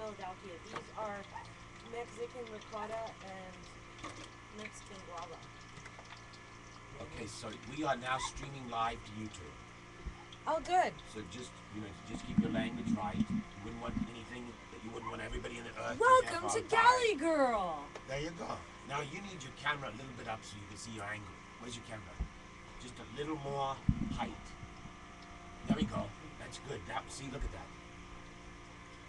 Philadelphia. These are Mexican ricotta and Mexican guava. Okay, so we are now streaming live to YouTube. Oh, good. So just, just keep your language right. You wouldn't want anything that you wouldn't want everybody in the earth Welcome to Galley Girl. There you go. Now you need your camera a little bit up so you can see your angle. Where's your camera? Just a little more height. There we go. That's good. See, look at that.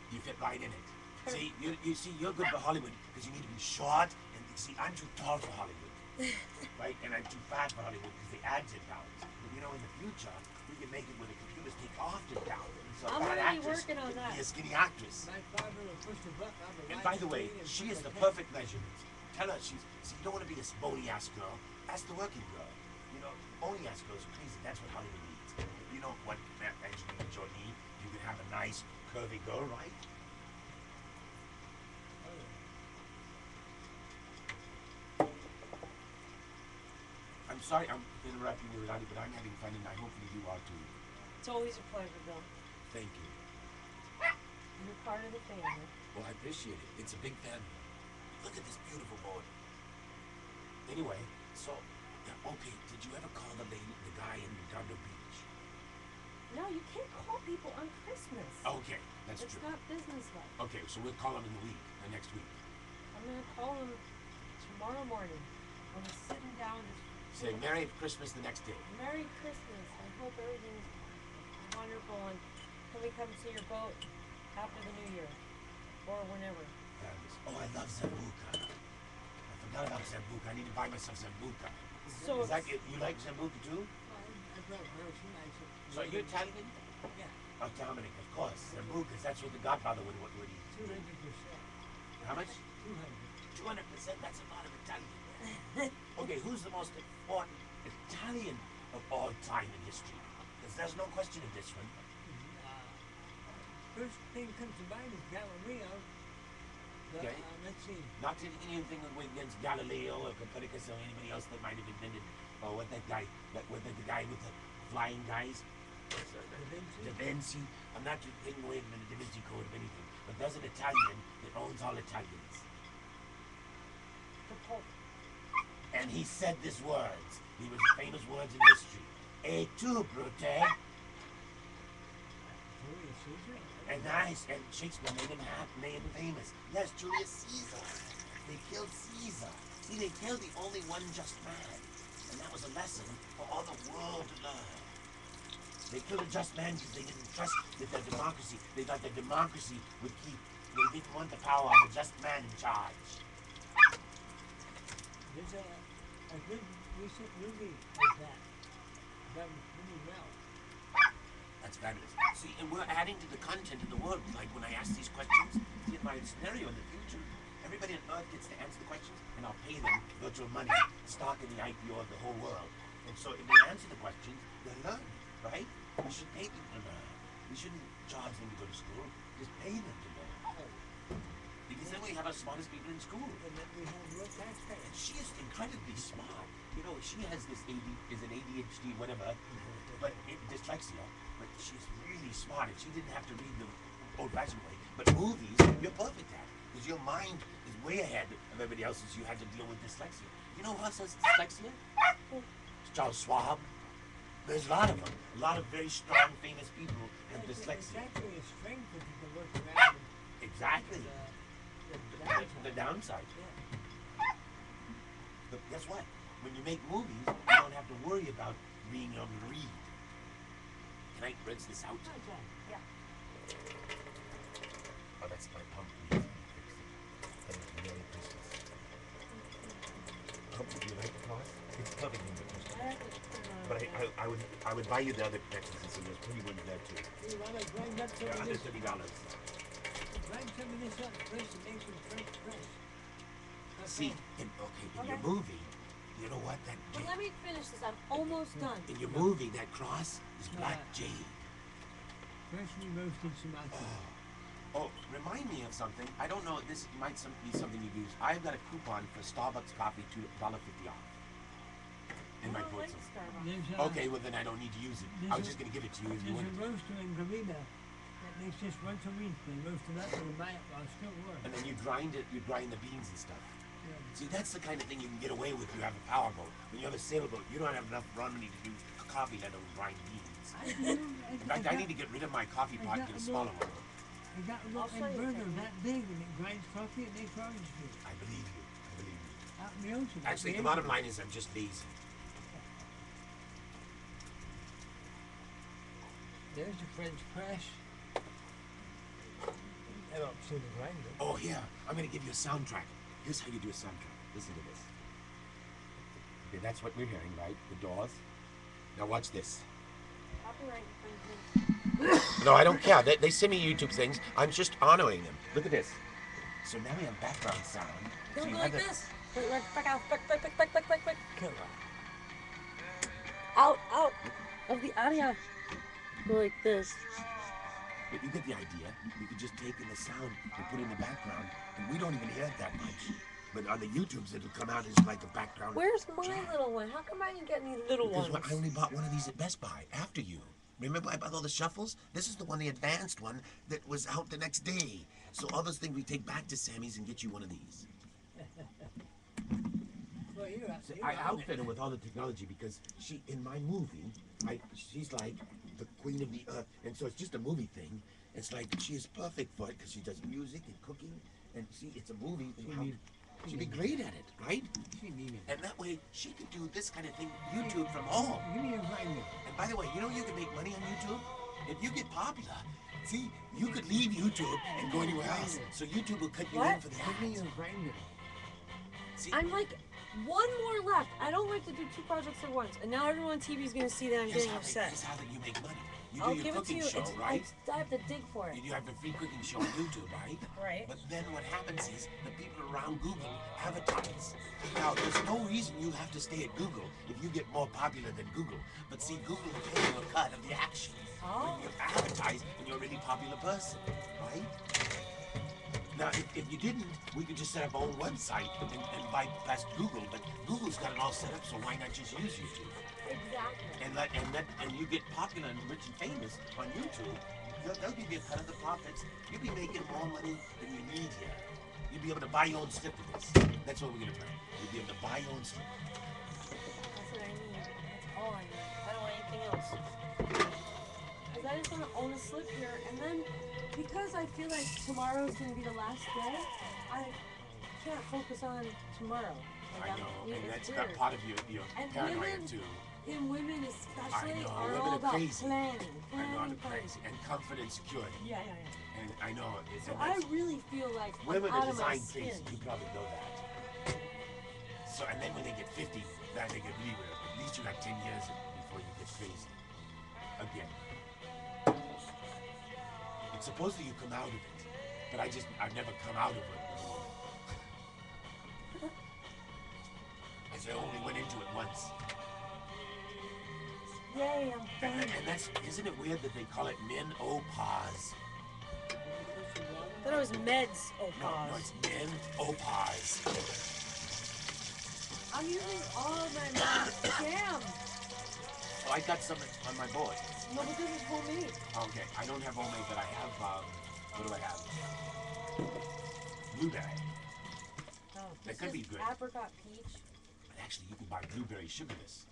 You fit right in it. See, you see, you're good for Hollywood because you need to be short. And see, I'm too tall for Hollywood, right? And I'm too fat for Hollywood because the ads are down. But in the future, we can make it where the computers take off the down. So I'm already working on that. Be a skinny actress. And by the way, she is the perfect measurement. Tell her see, you don't want to be this bony ass girl. Ask the working girl. Bony ass girls are crazy. That's what Hollywood needs. You don't want Angelina Jolie. You can have a nice curvy girl, right? I'm sorry I'm interrupting you, Rilani, but I'm having fun, and hopefully you are too. It's always a pleasure, Bill. Thank you. You're part of the family. Well, I appreciate it. It's a big family. Look at this beautiful board. Anyway, so, okay, did you ever call the guy in Redondo Beach? No, you can't call people on Christmas. Okay, that's true. It's not business-like. Okay, so we'll call him in the next week. I'm going to call him tomorrow morning. I'm sitting down. Say Merry Christmas the next day. Merry Christmas. I hope everything's wonderful. And can we come see your boat after the New Year? Or whenever. Oh, I love Zambuca. I forgot about Zambuca. I need to buy myself Zambuca. So is that it? You like Zambuca too? So are you Italian? Yeah. Oh, Dominic, of course. Zambuca, that's what the Godfather would eat. 200%. How much? 200. 200%? That's a lot of Italian. Okay, who's the most important Italian of all time in history? Because there's no question of this one. First thing comes to mind is Galileo. Okay. Let's see. Not anything against Galileo or Copernicus or anybody else that might have invented, or what that guy, the guy with the flying guys. Da Vinci. I'm not taking away from the Da Vinci Code of anything, but there's an Italian that owns all Italians. The Pope. And he said these words. He was famous words in history. E tu, Brute. And Shakespeare made him famous. Yes, Julius Caesar. They killed Caesar. See, they killed the only one just man. And that was a lesson for all the world to learn. They killed a just man because they didn't trust that their democracy, they thought their democracy would keep. They didn't want the power of a just man in charge. There's a good recent movie like that. That was really well. That's fabulous. See, and we're adding to the content of the world. Like when I ask these questions, in my scenario in the future, everybody on Earth gets to answer the questions, and I'll pay them virtual money, stock in the IPO of the whole world. And so if they answer the questions, they'll learn, right? We should pay people to learn. We shouldn't charge them to go to school. Just pay them to learn. Because then we have our smartest people in school. And then we have real taxpayers. And she is incredibly smart. She has this ADHD, whatever, but dyslexia. But she's really smart, and she didn't have to read the old-fashioned way. But movies, you're perfect at, because your mind is way ahead of everybody else's. You had to deal with dyslexia. You know who else has dyslexia? Charles Schwab. There's a lot of them. A lot of very strong, famous people have dyslexia. It's actually a strength if you can work around. Exactly. The downside. Yeah. But guess what? When you make movies, you don't have to worry about being able to read. Can I rinse this out? Yeah. Oh, that's my pumpkin. Thank you, Merry Christmas. Do you like the cloth? It's perfect in the Christmas. But I would buy you the other necklaces, and there's pretty ones there too. You want to grind up some They're of under this? $30. Grind some of this up first and make some French press. See, in your movie, you know what? Well, let me finish this. I'm almost done. In your movie, that cross is black jade. First we roasted some outside. Oh, remind me of something. I don't know. This might be something you use. I've got a coupon for Starbucks coffee, $2.50 off. In my like portal. Starbucks. Okay, well then I don't need to use it. I was just going to give it to you if you There's wanted. a roaster in Garita that It's just once a week they roast it up and the night I'll still work. And then you grind it, you grind the beans and stuff. Yeah. See, that's the kind of thing you can get away with. You have a powerboat. When you have a sailboat, you don't have enough money to do coffee, let alone grind beans. In fact, I need to get rid of my coffee pot and get a smaller one. I got a little I'll show you inverter something. that big and it grinds coffee and they charge me. I believe you. I believe you. Out in the ocean. Actually, the bottom line is I'm just lazy. There's the French press. I don't see the grinder. Oh, here. I'm going to give you a soundtrack. Here's how you do a soundtrack. Listen to this. Okay, that's what we're hearing, right? The doors. Now watch this. Copyright infringement. No, I don't care. They send me YouTube things. I'm just honoring them. Look at this. So now we have background sound. So Don't you go have like the- this. Wait, back out. Back. Killer. Out of the audio. Go like this. But you get the idea. You could just take in the sound and put it in the background, and we don't even hear it that much. But on the YouTubes, it'll come out as like a background. Where's my track. little one? How come I didn't get any little Because ones? I only bought one of these at Best Buy after you. Remember I bought all the shuffles? This is the one, the advanced one, that was out the next day. So all those things we take back to Sammy's and get you one of these. Well, you're up. I outfit her with all the technology because she, in my movie, she's like the queen of the earth. And so it's just a movie thing. It's like she is perfect for it because she does music and cooking. And see, it's a movie. She'd be great at it, right? She need it. And that way, she could do this kind of thing, YouTube from home. Give me a grinder. And by the way, you know you can make money on YouTube? If you get popular, see, you could leave YouTube and go anywhere else. So YouTube will cut you in What? for the Give me ads. a grinder. See, I'm like, one more left. I don't like to do two projects at once. And now everyone on TV is going to see that I'm getting upset. here's how that you make money. You I'll do give your it to cooking you. show, It's, right? I have to dig for it. You have a free cooking show on YouTube, right? Right. But then what happens is the people around Google advertise. Now, there's no reason you have to stay at Google if you get more popular than Google. But see, Google will pay you a cut of the action when you advertise when you're a really popular person, right? Now, if you didn't, we could just set up our own website and bypass Google. But Google's got it all set up, so why not just use YouTube? Exactly. And you get popular and rich and famous on YouTube, they'll give you a cut of the profits. You'll be making more money than you need here. You'll be able to buy your own strip of this. That's what we're gonna try. You'll be able to buy your own strip. That's what I need. That's all I need. I don't want anything else. Because I just want to own a slip here. And then, because I feel like tomorrow's going to be the last day, I can't focus on tomorrow. Like, I know, and it's that's weird. part of your And paranoia women, too. And women especially I know, are women all are about crazy. planning. I know, I'm planning. crazy. And comfort and security. Yeah. And I know. So I really feel like women I'm are out of my design skin. crazy. You probably know that. So, and then when they get 50, then they get really weird. At least you got 10 years before you get crazy. Again. It's supposed to you come out of it. But I've never come out of it. I only went into it once. Yay, I'm done. And that's, isn't it weird that they call it menopause? I thought it was meds. Oh, No, pause. it's menopause. I'm using all of my mom's jam. Oh, I got some on my board. No, but this is homemade. Okay, I don't have homemade, but I have, what do I have? Blueberry. Oh, That this could is be good. Apricot peach. But actually, you can buy blueberry sugarless.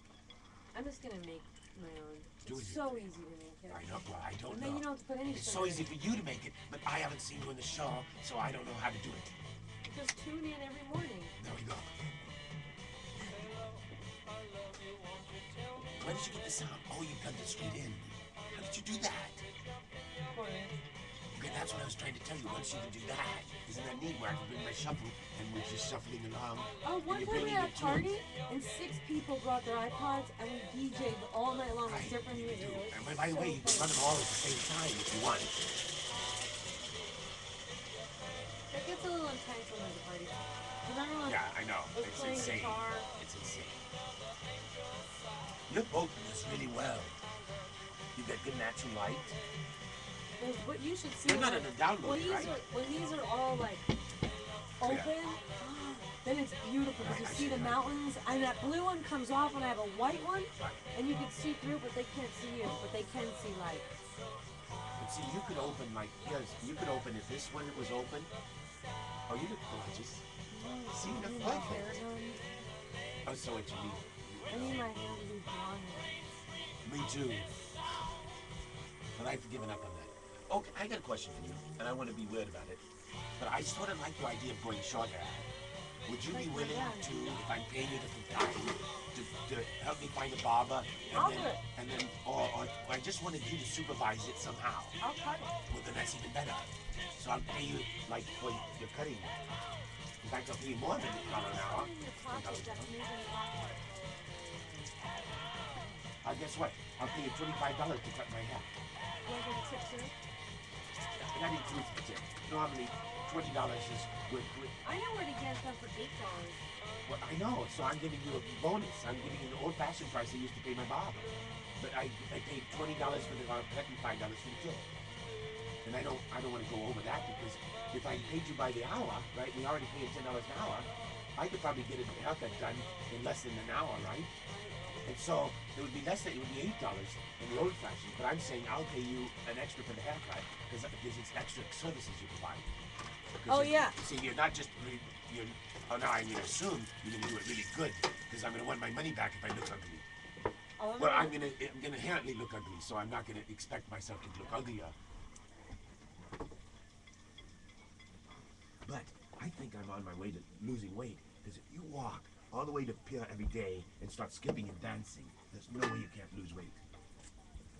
I'm just gonna make my own. Do It's it. so easy to make it. I know, well, I don't And know. then you don't have to put any It's sugar so in easy it. for you to make it, but I haven't seen you in the show, so I don't know how to do it. Just tune in every morning. There we go. Where did you get the sound? Oh, you plugged it straight in. How did you do that? Okay, that's what I was trying to tell you. Once you can do that, isn't that neat? Where I can bring my shuffle and we're just shuffling along. Oh, one and you're time we bringing had a your party tunes. and 6 people brought their iPods and we DJ'd all night long with Right, different you music. do. It was And by the so way, you can fun. run them all at the same time if you want. It gets a little intense when there's a party. Because everyone Yeah, I know. was It's playing insane. guitar. It's insane. Your boat does really well. You got good natural light. What you should see You're not when- in a download, when these right? when these are all like open, then it's beautiful because you I see see the that. mountains and that blue one comes off and I have a white one Right. and you can see through but they can't see you but they can see light. But see, you could open like here's. You could open if this one was open. Oh, you look gorgeous. See, you look perfect. Oh, so what you need? I need my hair to be blonde. Me too. But I've given up on that. Okay, I got a question for you, and I want to be weird about it. But I sort of like the idea of going short hair. Would you be willing to, if I'm paying you the time, to help me find a barber? I'll do it. And then, or I just wanted you to supervise it somehow. I'll cut it. Well, then that's even better. So I'll pay you like for your cutting. In fact, I'll pay you more than $1 an hour. Guess what? I'll pay you $25 to cut my hair. That includes the tip. Normally, $20 is good. I know where to get them for $8. Well, I know, so I'm giving you a bonus. I'm giving you the old-fashioned price I used to pay my barber. But I paid $20 for the cut and $5 for the tip. And I don't want to go over that because if I paid you by the hour, right? We already paid $10 an hour. I could probably get a haircut done in less than an hour, right? And so it would be less than, it would be $8 in the old fashioned, but I'm saying I'll pay you an extra for the haircut because it's extra services you provide. Oh, yeah. See, you're not just, oh no, I mean, assume you're going to do it really good because I'm going to want my money back if I look ugly. Oh, Well, I'm gonna inherently look ugly, so I'm not gonna expect myself to look uglier. But I think I'm on my way to losing weight because if you walk all the way to Pier every day and start skipping and dancing, there's no way you can't lose weight.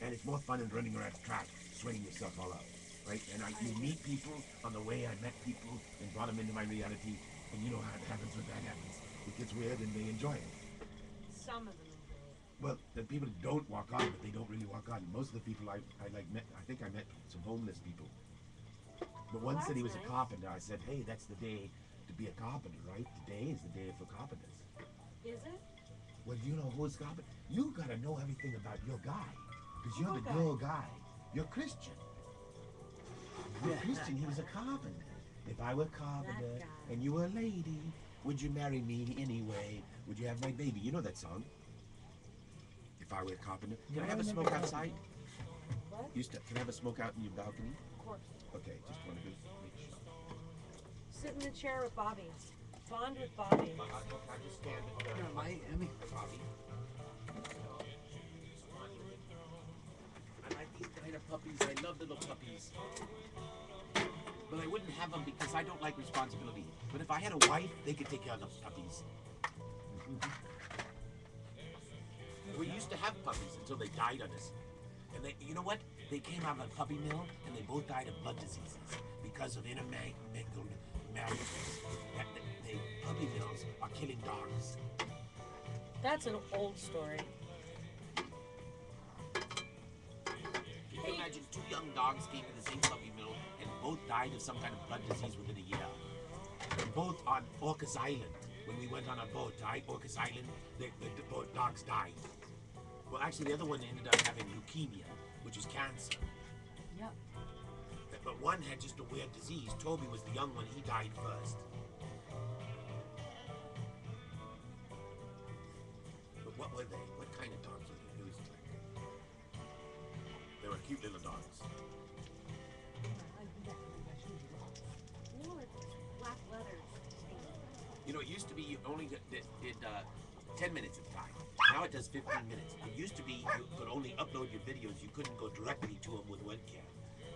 And it's more fun than running around the track, swinging yourself all out, right? And you meet people on the way. I met people and brought them into my reality, and you know how it happens when that happens. It gets weird and they enjoy it. Some of them enjoy it. Well, the people don't walk on, but they don't really walk on. Most of the people I met, I think I met some homeless people. But one said he was a carpenter. I said, hey, that's the day to be a carpenter, right? Today is the day for carpenters. Is it? Well, you know who's carpenter? You gotta know everything about your guy. Because you're the Okay. girl guy. You're Christian. You're Christian, he was a carpenter. If I were a carpenter That guy. and you were a lady, would you marry me anyway? Would you have my baby? You know that song? If I were a carpenter. Can I have a smoke outside? What? Can I have a smoke out in your balcony? Of course. Okay, just want to make sure. Sit in the chair with Bobby. Bond with Bobby. I just stand Bobby. I like these kind of puppies. I love little puppies. But I wouldn't have them because I don't like responsibility. But if I had a wife, they could take care of the puppies. We used to have puppies until they died on us. And you know what? They came out of a puppy mill and they both died of blood diseases because of intermingled marriages. The puppy mills are killing dogs. That's an old story. Can you imagine two young dogs came to the same puppy mill and both died of some kind of blood disease within a year? And both on Orcas Island. When we went on a boat to Orcas Island, the both dogs died. Well, actually, the other one ended up having leukemia, which is cancer. Yep. But one had just a weird disease. Toby was the young one. He died first. But what were they? What kind of dogs were they? It was like, they were cute little dogs. No, it's black leather. You know, it used to be you only did 10 minutes at a time. Now it does 15 minutes. It used to be you could only upload your videos. You couldn't go directly to them with webcam.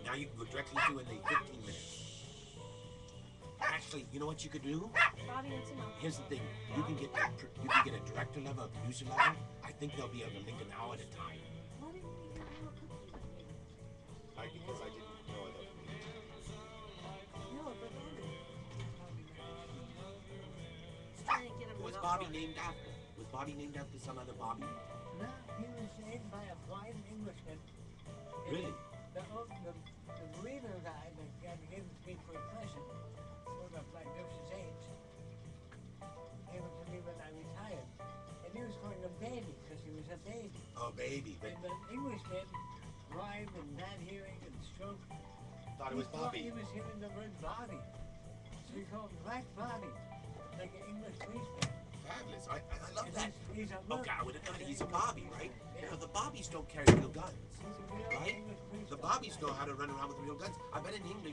Now you can go directly to it in 15 minutes. Actually, you know what you could do? Bobby, that's enough. Here's the thing. You can get a director level, a producer level. I think they'll be able to link an hour at a time. Why didn't we get more cookies? Because I didn't know it. No, but Bobby. Just trying to get him Was enough Bobby fun. named after? Was Bobby named after some other Bobby? No, he was named by a blind Englishman. Really? The marina guy that gave it to me for a present was of magnificent age. Gave it to me when I retired. And he was calling him baby because he was a baby. Oh, baby. But And the Englishmen, blind and bad hearing and stroke, thought it was thought Bobby. he was hearing the word Bobby. So he called him Black Bobby, like an English policeman. paddlers. I love And that. he's a Okay, I would have known he's a Bobby, right? Yeah. Now, the Bobbies don't carry real guns, He's a real right? English police The officer. Bobbies know how to run around with real guns. I bet in England,